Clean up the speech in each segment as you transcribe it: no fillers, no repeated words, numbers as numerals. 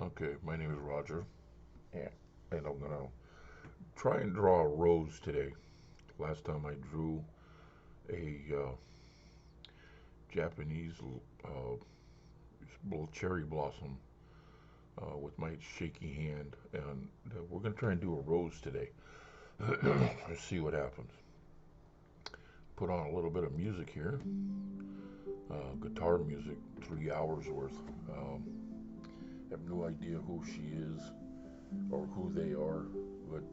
Okay, my name is Roger, and, I'm gonna try and draw a rose today. Last time I drew a Japanese uh, little cherry blossom with my shaky hand, and we're gonna try and do a rose today. Let's see what happens. Put on a little bit of music here, guitar music, 3 hours worth. Um, have no idea who she is or who they are, but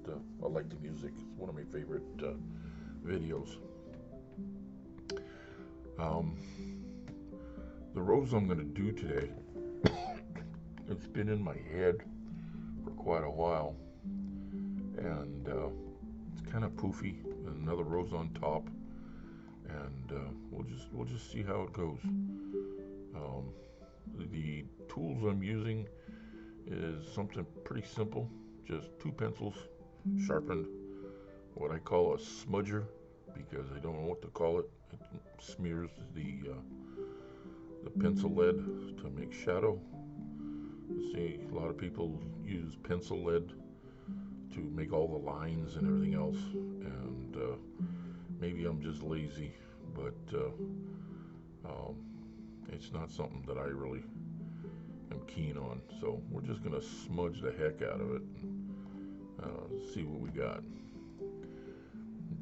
I like the music. It's one of my favorite videos. Um, the rose I'm going to do today, it's been in my head for quite a while, and it's kind of poofy. Another rose on top, and we'll just see how it goes. Um, the tools I'm using is something pretty simple, just two pencils sharpened, what I call a smudger, because I don't know what to call it. It smears the pencil lead to make shadow. You see, a lot of people use pencil lead to make all the lines and everything else, and maybe I'm just lazy, but um, it's not something that I really am keen on. So we're just gonna smudge the heck out of it and see what we got.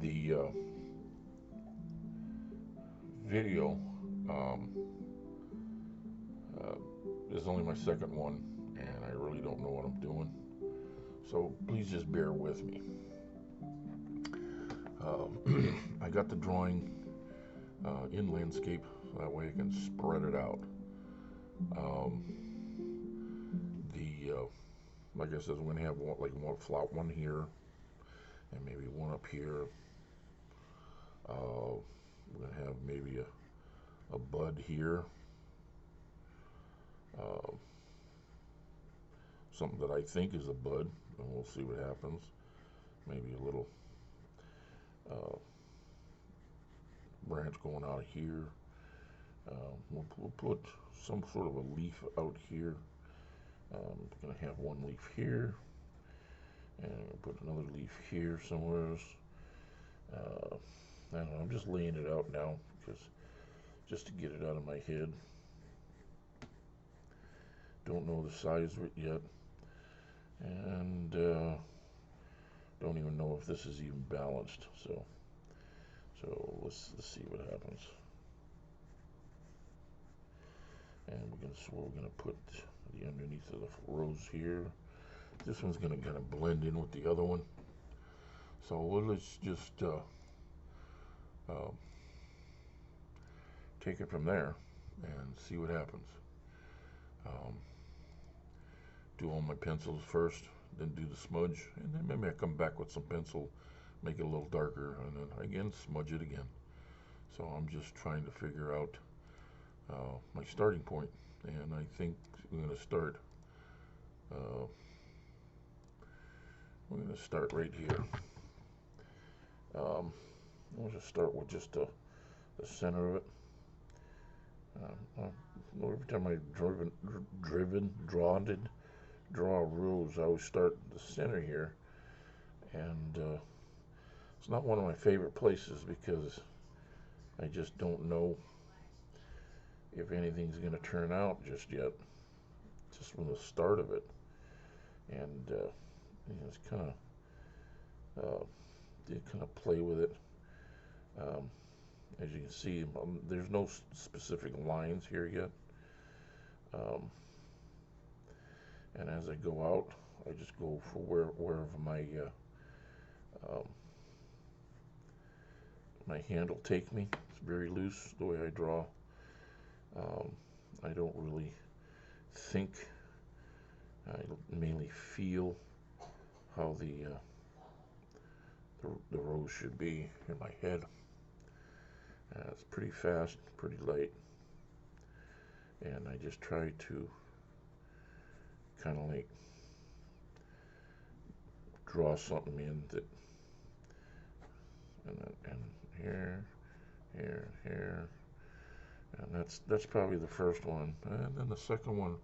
The video um, uh, is only my second one, and I really don't know what I'm doing. So please just bear with me. I got the drawing in landscape, so that way I can spread it out. Um, the like I said, I'm gonna have one flat one here, and maybe one up here. We're gonna have maybe a bud here, uh, something that I think is a bud, and we'll see what happens. Maybe a little uh, branch going out here. We'll put some sort of a leaf out here. We're gonna have one leaf here, and we'll put another leaf here somewhere. Uh, I don't know, I'm just laying it out now because just to get it out of my head. Don't know the size of it yet, and don't even know if this is even balanced. So let's see what happens. And we're gonna put the underneath of the rose here. This one's gonna kind of blend in with the other one. So let's just uh, take it from there and see what happens. Um, do all my pencils first, then do the smudge, and then maybe I come back with some pencil, make it a little darker, and then again smudge it again. So I'm just trying to figure out my starting point, and I think we're going to start. Uh, we're going to start right here. We'll just start with just the center of it. Every time I draw a rose, I always start the center here, and it's not one of my favorite places because I just don't know if anything's going to turn out just yet, just from the start of it, and it's kind of did kind of play with it. As you can see, there's no specific lines here yet. And as I go out, I just go for wherever um, my hand will take me. It's very loose the way I draw. I don't really think. I mainly feel how the rose should be in my head. It's pretty fast, pretty light, and I just try to kind of like draw something in that, and here, here, and that's probably the first one, and then the second one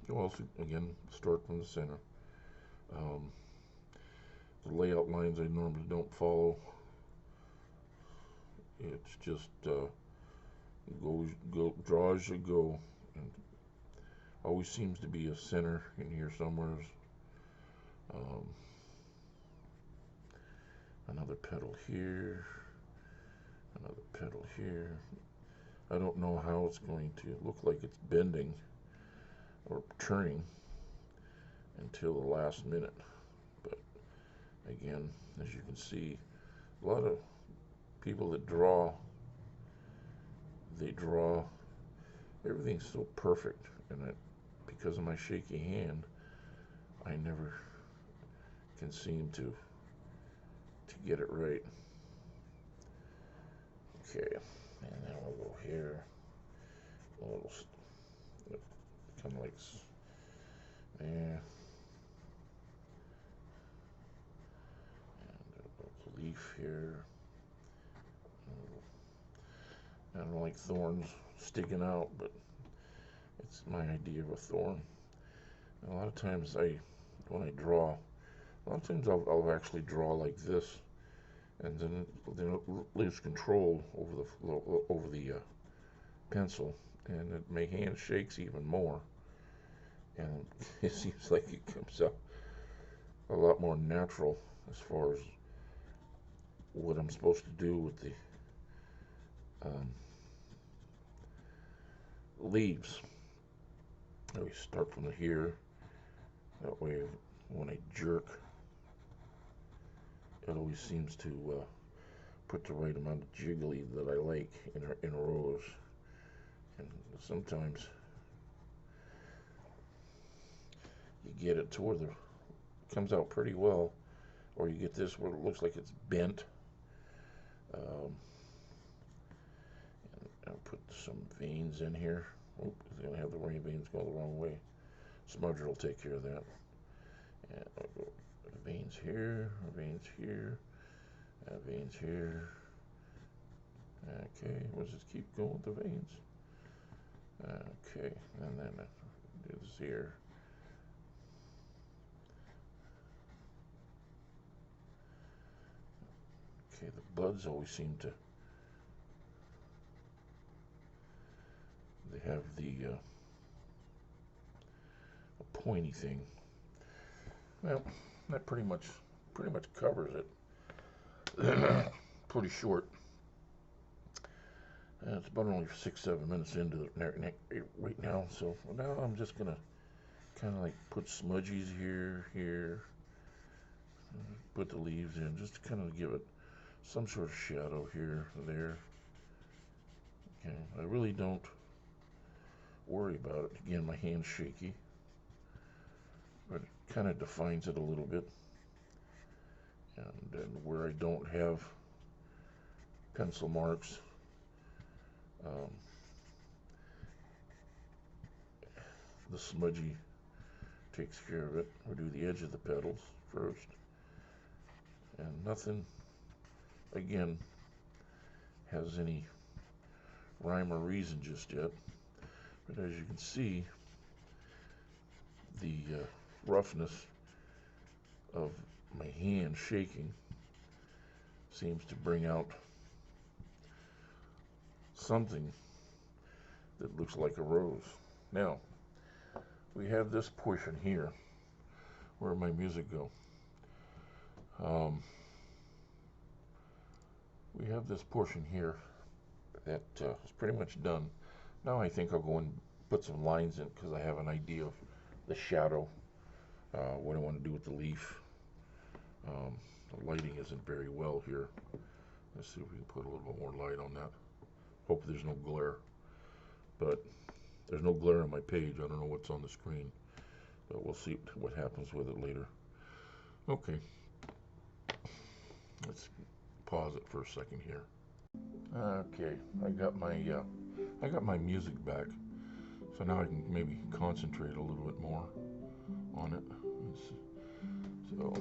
well, so again, start from the center. Um, the layout lines I normally don't follow. It's just draw as you go, and always seems to be a center in here somewhere. Um, another petal here, another petal here. I don't know how it's going to look like it's bending or turning until the last minute. But again, as you can see, a lot of people that draw, they draw everything's so perfect, and because of my shaky hand, I never can seem to get it right. Okay, and then we'll go here, a little, kind of like there, and a leaf here. I don't like thorns sticking out, but it's my idea of a thorn. And a lot of times when I draw, a lot of times I'll actually draw like this, and then it lose control over the pencil, and my hand shakes even more, and it seems like it comes out a lot more natural as far as what I'm supposed to do with the leaves. I always start from here. That way, when I jerk, it always seems to put the right amount of jiggly that I like in rows. And sometimes you get it to where it comes out pretty well, or you get this where it looks like it's bent. And I'll put some veins in here. Oh, it's going to have the rain veins go the wrong way. Smudger will take care of that. And I'll go veins here, veins here, veins here. Okay, we'll just keep going with the veins. Okay, and then do this here. Okay, the buds always seem to, they have the a pointy thing. Well, that pretty much covers it. Pretty short. It's about only 6-7 minutes into it right now, so now I'm just gonna kind of like put smudgies here, put the leaves in, just to kind of give it some sort of shadow here, there. Okay, I really don't worry about it. Again, my hand's shaky, but it kind of defines it a little bit. And then where I don't have pencil marks, the smudgy takes care of it. We'll do the edge of the petals first. And nothing, again, has any rhyme or reason just yet. But as you can see, the roughness of my hand shaking seems to bring out something that looks like a rose. Now, we have this portion here. Where my music go? We have this portion here that is pretty much done. Now I think I'll go and put some lines in because I have an idea of the shadow, what I want to do with the leaf. The lighting isn't very well here. Let's see if we can put a little bit more light on that. Hope there's no glare. But there's no glare on my page. I don't know what's on the screen. But we'll see what happens with it later. Okay. Let's pause it for a second here. Okay, I got my music back, so now I can maybe concentrate a little bit more on it. So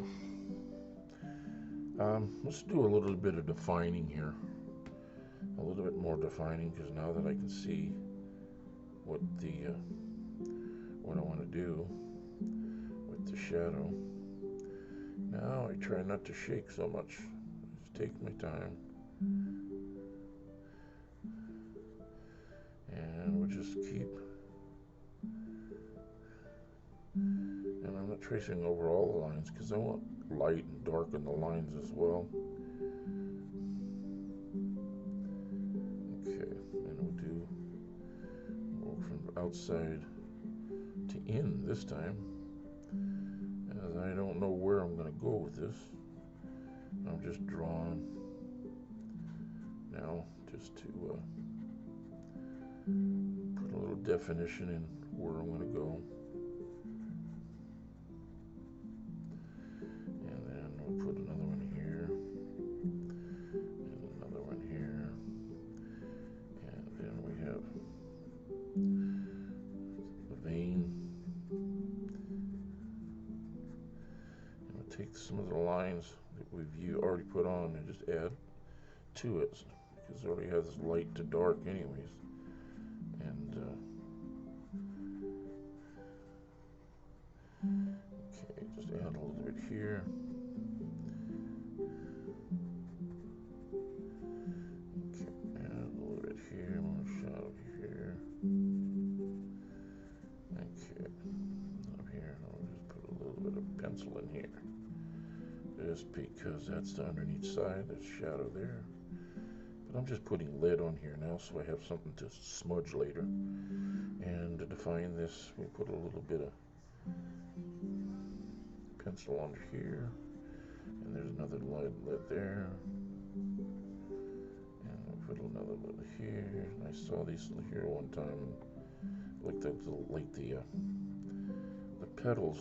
let's do a little bit of defining here, a little bit more defining, because now that I can see what what I want to do with the shadow. Now I try not to shake so much. Just take my time. And we'll just keep. And I'm not tracing over all the lines because I want light and dark in the lines as well. Okay, and we'll go from outside to in this time, as I don't know where I'm going to go with this. I'm just drawing now just to put a little definition in where I'm going to go. And then we'll put another one here, and another one here, and then we have the vein. And we'll take some of the lines that we've already put on and just add to it, because it already has light to dark anyways. And okay, just add a little bit here. Okay, add a little bit here, more shadow here. Okay, up here, I'll just put a little bit of pencil in here, just because that's the underneath side, there's shadow there. But I'm just putting lead on here now so I have something to smudge later. And to define this, we put a little bit of pencil under here, and there's another lead there, and we'll put another lead here. And I saw these here one time, and looked like the petals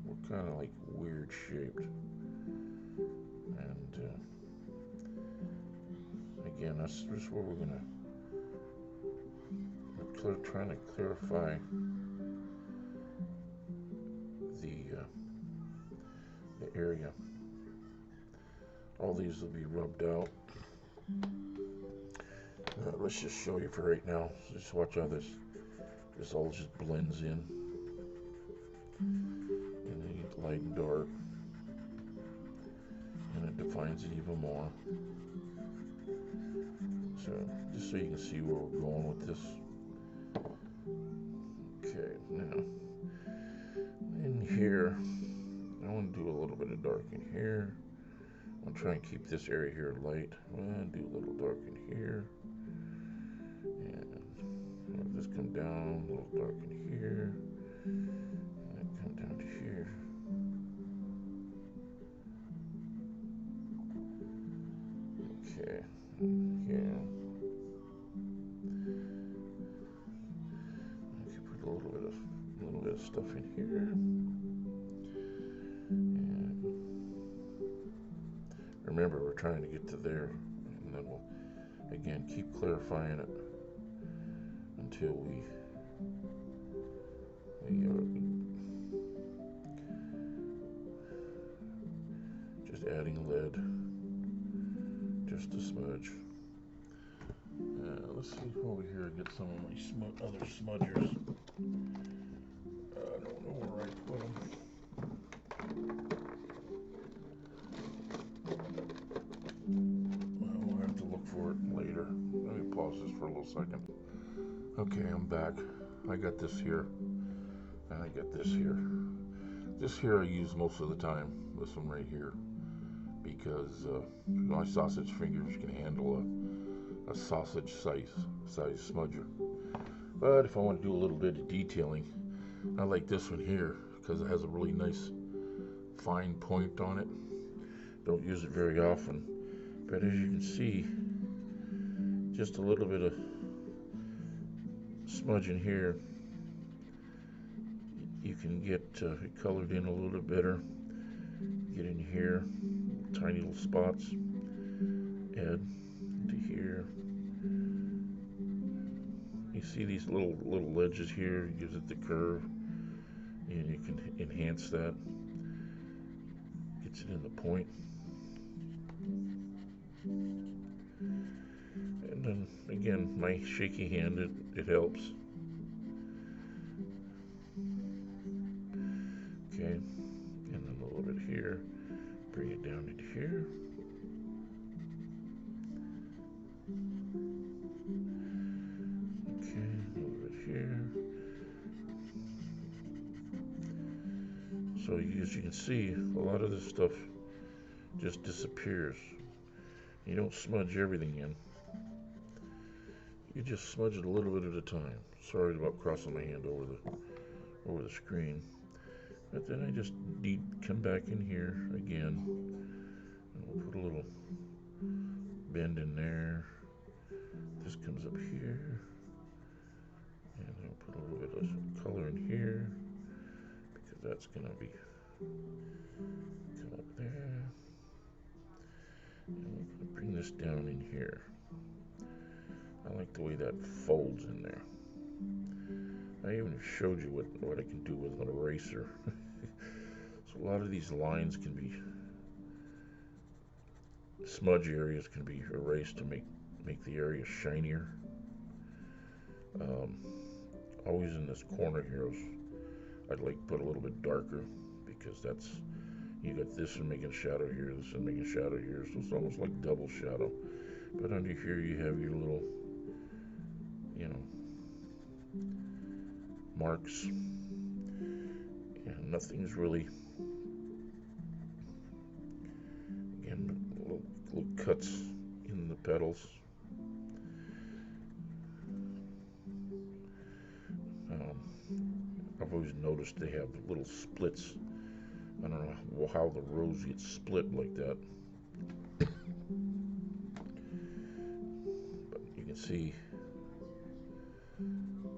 were kind of like weird shaped. And again, that's just where we're trying to clarify the area. All these will be rubbed out. Let's just show you for right now. Just watch how this all just blends in, and then you get light and dark, and it defines it even more. So just so you can see where we're going with this. Okay, now in here, I want to do a little bit of dark in here. I'll try and keep this area here light. And do a little dark in here. And I'll just come down, a little dark in here. And then come down to here. Okay, here. I can put a little bit of stuff in here. And remember, we're trying to get to there, and then we'll again keep clarifying it until we just adding lead, just a smudge. Let's see over here, get some of my other smudgers. I don't know where I put them. I'll have to look for it later. Let me pause this for a little second. Okay, I'm back. I got this here, and I got this here. This here I use most of the time, this one right here, because my sausage fingers can handle a sausage size smudger. But if I want to do a little bit of detailing, I like this one here because it has a really nice fine point on it. Don't use it very often, but as you can see, just a little bit of smudge in here, you can get it colored in a little bit better. Get in here, tiny little spots, add to here. You see these little ledges here, it gives it the curve, and you can enhance that. Gets it in the point. And then again, my shaky hand, it helps. Okay, and then a little bit here, bring it down into here. Okay, a little bit here. So as you can see, a lot of this stuff just disappears. You don't smudge everything in. You just smudge it a little bit at a time. Sorry about crossing my hand over the screen. But then I just come back in here again. And we'll put a little bend in there. This comes up here. And I'll put a little bit of color in here, because that's going to be come up there. And we're going to bring this down in here. I like the way that folds in there. I even showed you what I can do with an eraser. So a lot of these lines can be, smudge areas can be erased to make the area shinier. Always in this corner here, I'd like to put a little bit darker, because that's, you got this one making shadow here, this one making shadow here, so it's almost like double shadow. But under here you have your little, you know, marks, and nothing's really, again, little cuts in the petals. I've always noticed they have little splits. I don't know how the rose gets split like that, but you can see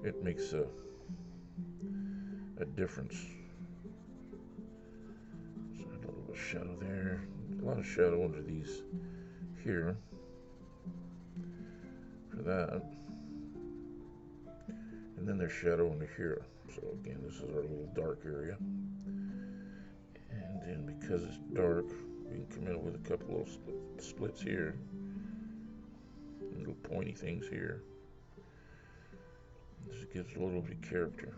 it makes a difference. So a little bit of shadow there, a lot of shadow under these here for that, and then there's shadow under here. So again, this is our little dark area, and then because it's dark, we can come in with a couple of splits here, little pointy things here. This gives a little bit of character.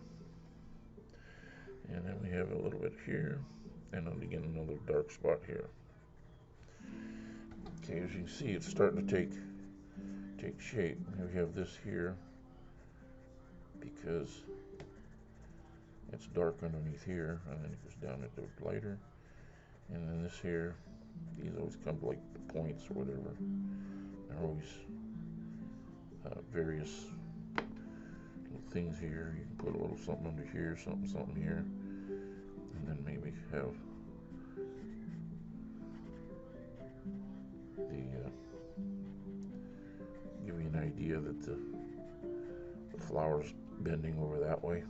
And then we have a little bit here, and then again another dark spot here. Okay, as you can see, it's starting to take shape. Now we have this here, because it's dark underneath here, and then it goes down into lighter. And then this here, these always come like points or whatever. They're always various little things here. You can put a little something under here, something here, and then maybe have the give you an idea that the flower's bending over that way.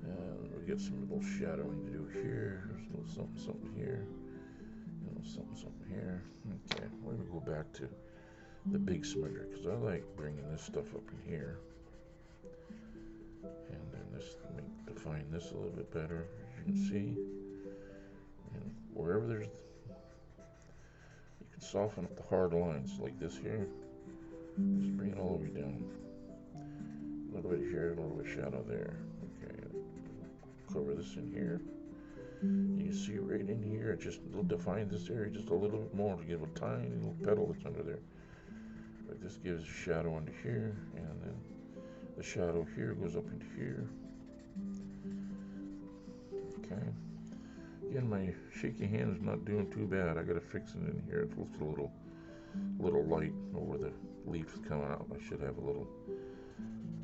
And we get some little shadowing to do here. There's a little something here, a little something here. Okay, we're gonna go back to the big smudger, because I like bringing this stuff up in here, and then this define this a little bit better, as you can see. And wherever there's, you can soften up the hard lines like this here. Just bring it all the way down. A little bit here, a little bit of shadow there. Okay, cover this in here. You can see right in here, it just define this area just a little bit more to give a tiny little petal that's under there. But this gives shadow under here, and then the shadow here goes up into here. Okay. Again, my shaky hand is not doing too bad. I gotta fix it in here. It looks a little light over the leaves coming out. I should have a little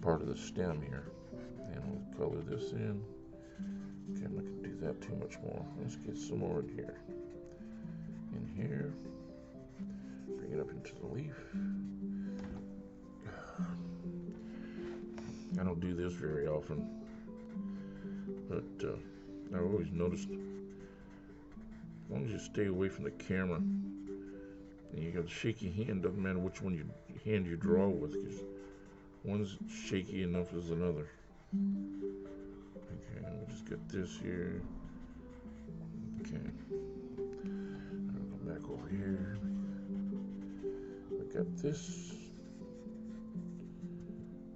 part of the stem here. And we'll color this in. Okay, I'm not gonna do that too much more. Let's get some more in here. In here. Bring it up into the leaf. I don't do this very often, but I've always noticed, as long as you stay away from the camera, and you got a shaky hand, doesn't matter which hand you draw with, because one's shaky enough as another. Okay, we'll just get this here. Okay, I'll go back over here. We got this.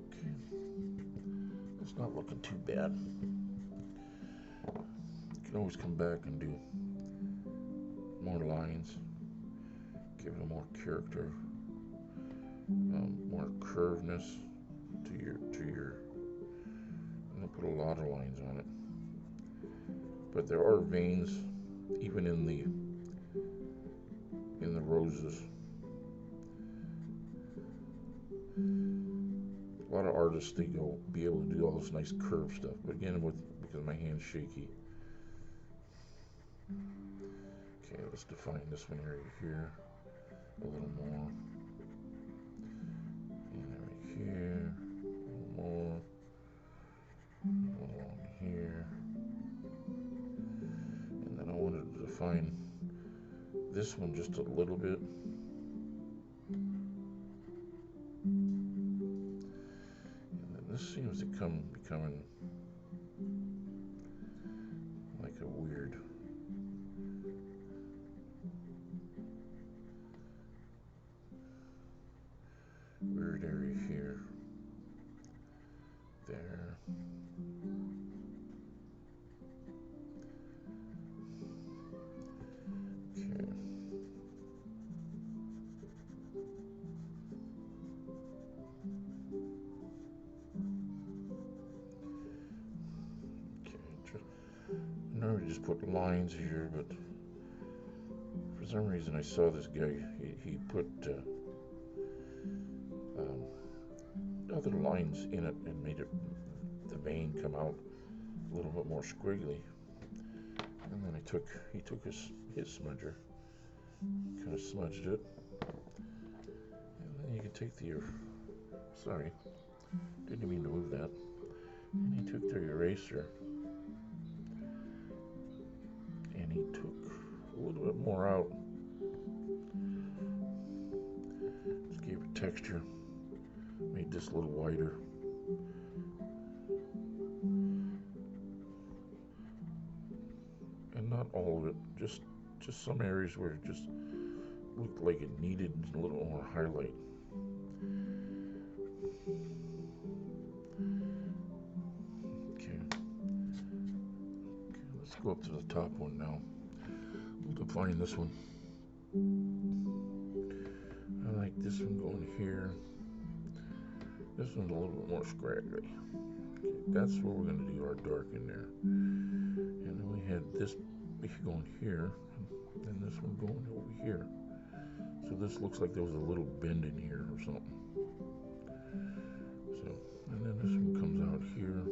Okay, it's not looking too bad. can always come back and do more lines, give it more character, more curvedness to your. I'm gonna put a lot of lines on it, but there are veins even in the roses. A lot of artists, they go be able to do all this nice curved stuff, but again, because my hand's shaky. Okay, let's define this one right here a little more, and right here a little more, along here, and then I wanted to define this one just a little bit. This seems to becoming like a weird area here, there. Okay. Normally just put lines here, but for some reason I saw this guy, he put other lines in it and made the vein come out a little bit more squiggly. And then he took his smudger, kind of smudged it, and then you can take sorry, didn't mean to move that. And he took the eraser and he took a little bit more out. Just gave it texture, made this a little wider. And not all of it, just some areas where it just looked like it needed a little more highlight. Okay, let's go up to the top one now. We'll define this one. I like this one going here. This one's a little bit more scraggly. Okay, that's where we're going to do our dark in there. And then we had this going here, and this one going over here. So this looks like there was a little bend in here or something. So, and then this one comes out here.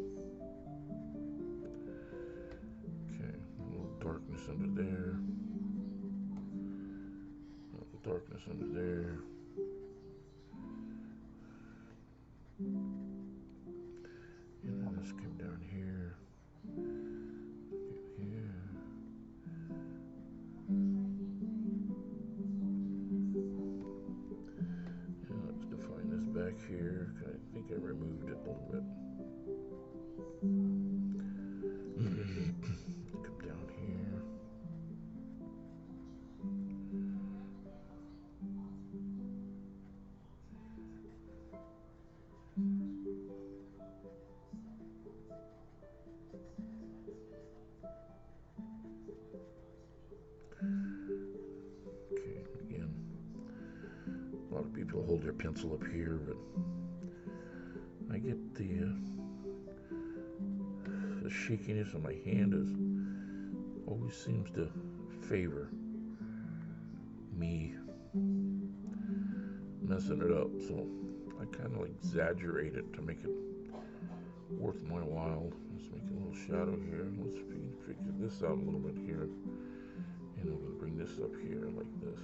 Okay, a little darkness under there. A little darkness under there. And then this came down here. Here. And let's define this back here. I think I removed it a little bit. Come down here. Okay, again, a lot of people hold their pencil up here, but I get the shakiness of my hand always seems to favor me messing it up, so I kind of like exaggerate it to make it worth my while. Let's make a little shadow here. Let's figure this out a little bit here, and I'm going to bring this up here like this.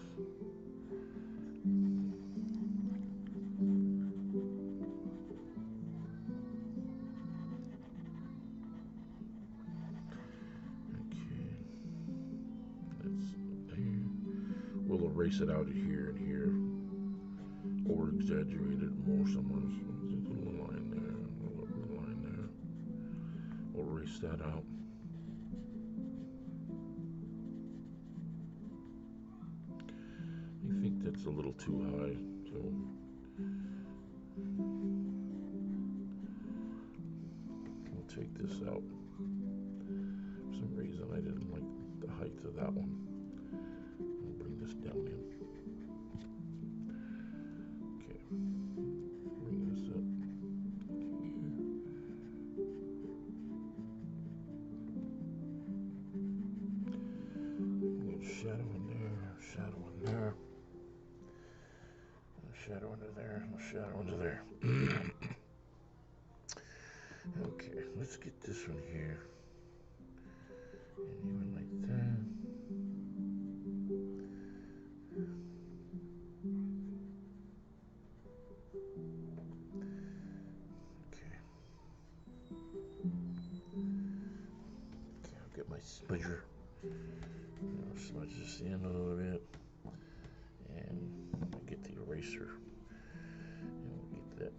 We'll erase it out of here and here, or exaggerate it more somewhere. So there's a little line there, a little line there. We'll erase that out. I think that's a little too high, so we'll take this out. some reason I didn't like the height of that one. I'll bring this down in. Okay, bring this up here. A little shadow in there, shadow in there, a shadow under there, a shadow under there. Okay, let's get this one here. And even like that. Okay. Okay, I'll get my smudger. I'll smudge this in a little bit. And I'll get the eraser. And we'll get that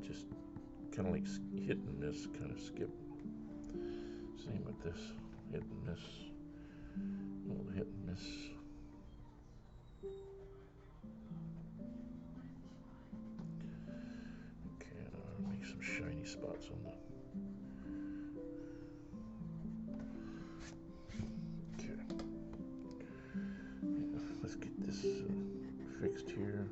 just kind of like hit and miss, kind of skip. Same with this, hit and miss, a little hit and miss. Okay, I'll make some shiny spots on the. Okay, yeah, let's get this fixed here.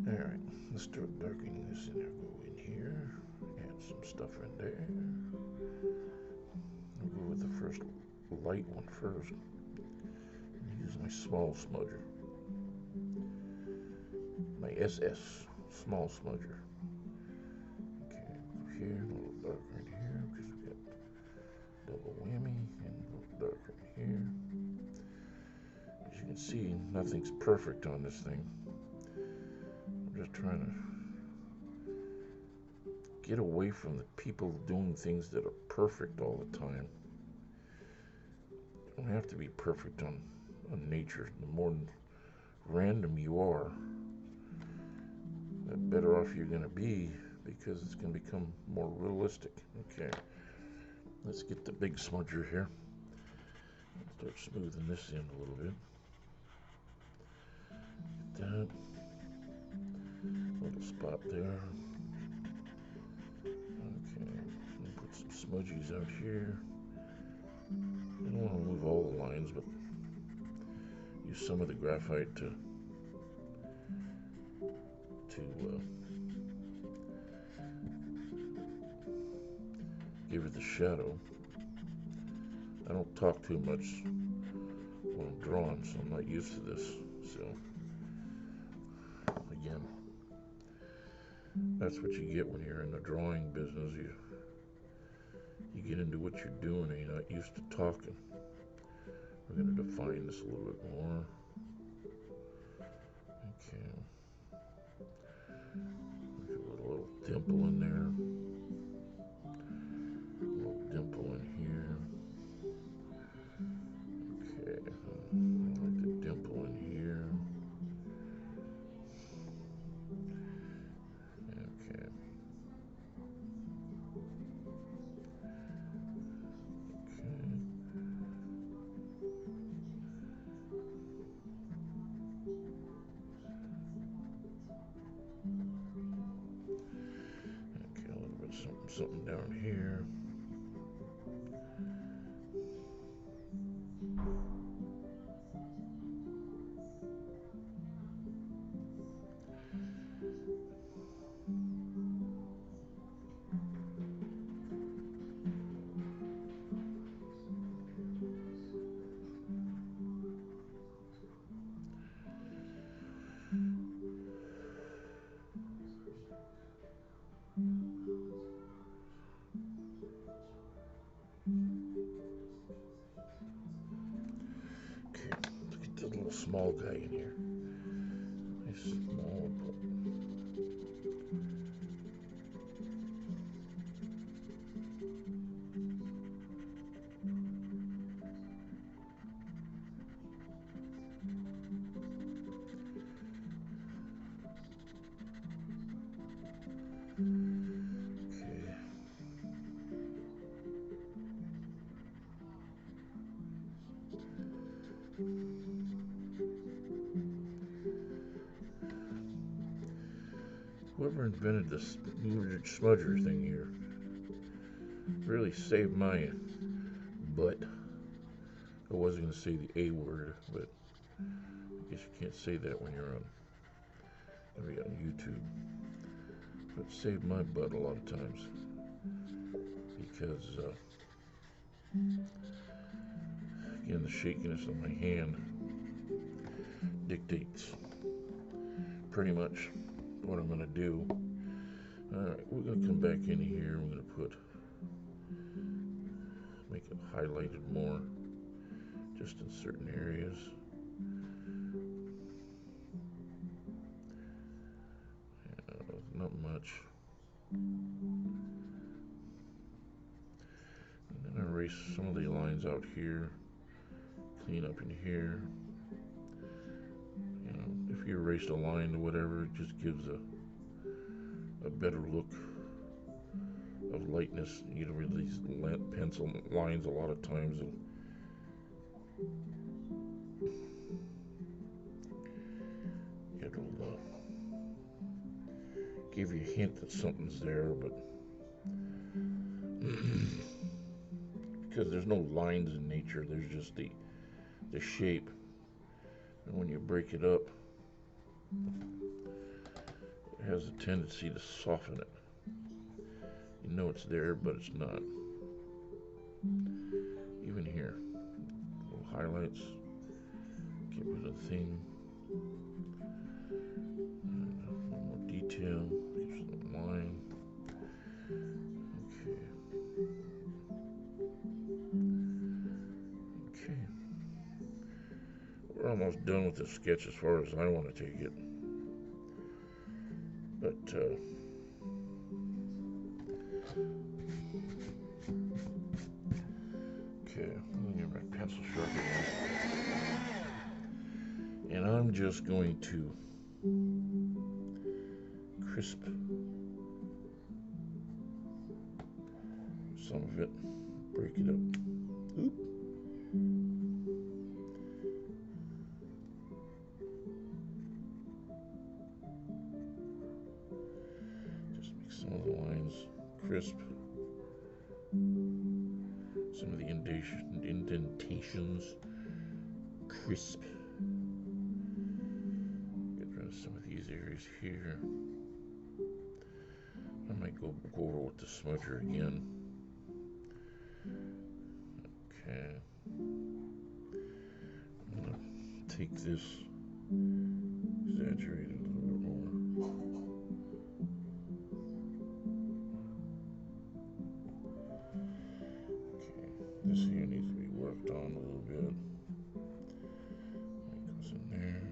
Alright, let's start darkening this in there. Go in here, add some stuff in there. I'll go with the first light one first. Use my small smudger. My SS small smudger. Okay, here, a little darker in here because we've got double whammy, and a little darker in here. As you can see, nothing's perfect on this thing. I'm just trying to get away from the people doing things that are perfect all the time. You don't have to be perfect on nature. The more random you are, the better off you're going to be, because it's going to become more realistic. Okay, let's get the big smudger here. Start smoothing this in a little bit. Get that little spot there. Okay, put some smudgies out here. I don't want to move all the lines, but use some of the graphite to give it the shadow. I don't talk too much when I'm drawing, so I'm not used to this. So again, that's what you get when you're in the drawing business. You get into what you're doing and you're not used to talking. We're going to define this a little bit more. Okay. Put a little dimple in there. A little dimple in here. Okay. I like the dimple in here. Okay. Okay, a little bit something down here. Okay, let's get the little small guy in here. Nice small, but Whoever invented this smudger thing here really saved my butt. I wasn't going to say the A word, but I guess you can't say that when you're on YouTube. But it saved my butt a lot of times because, again, the shakiness of my hand dictates pretty much what I'm going to do. Alright, we're going to come back in here. We're going to make it highlighted more, just in certain areas. Not much. And then erase some of the lines out here, clean up in here. You know, if you erased a line or whatever, it just gives a better look of lightness. You know, with these pencil lines, a lot of times it'll give you a hint that something's there, but because there's no lines in nature, there's just the shape, and when you break it up, it has a tendency to soften it. You know it's there, but it's not. Even here, little highlights, get rid of the thing, and a little more detail, keep some line. Okay, we're almost done with this sketch as far as I want to take it, but okay, let me get my pencil sharpener, and I'm just going to crisp some of it, break it up. Oop. Just make some of the lines crisp. Some of the indentations crisp. Get rid of some of these areas here. I might go over with the smudger again. Okay. I'm gonna take this, exaggerate it a little bit more. Okay, this here needs to be worked on a little bit. That goes in there.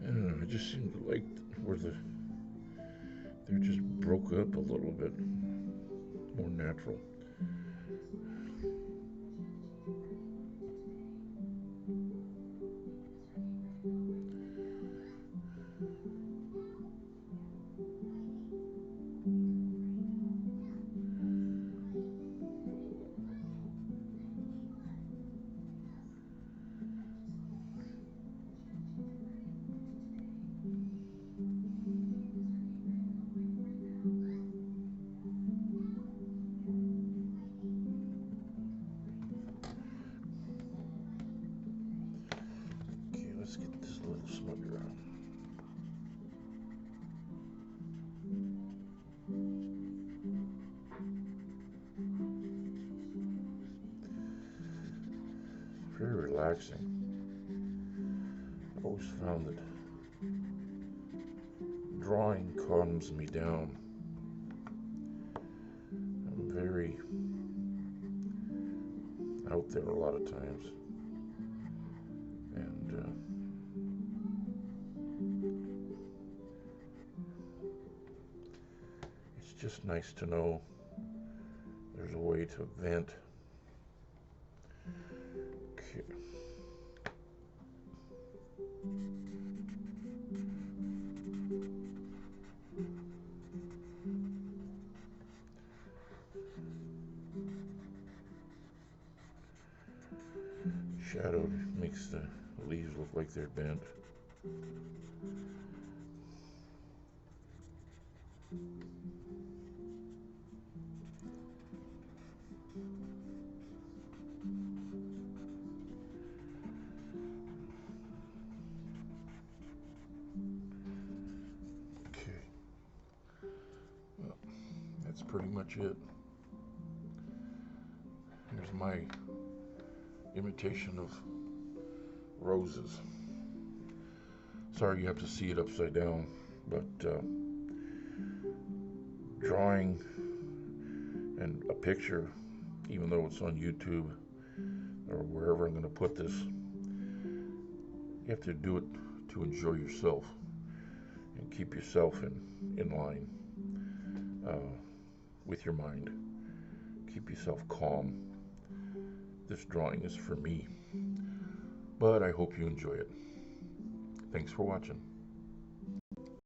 I don't know, I just seem to like where they're just broke up a little bit more natural. Let's get this little smudger out. Very relaxing. I've always found that drawing calms me down. I'm very out there a lot of times, and just nice to know there's a way to vent. Okay. Shadow makes the leaves look like they're bent. Okay, well, that's pretty much it. Here's my imitation of roses. Sorry you have to see it upside down, but drawing and a picture, even though it's on YouTube or wherever I'm going to put this, you have to do it to enjoy yourself and keep yourself in line with your mind. Keep yourself calm. This drawing is for me, but I hope you enjoy it. Thanks for watching.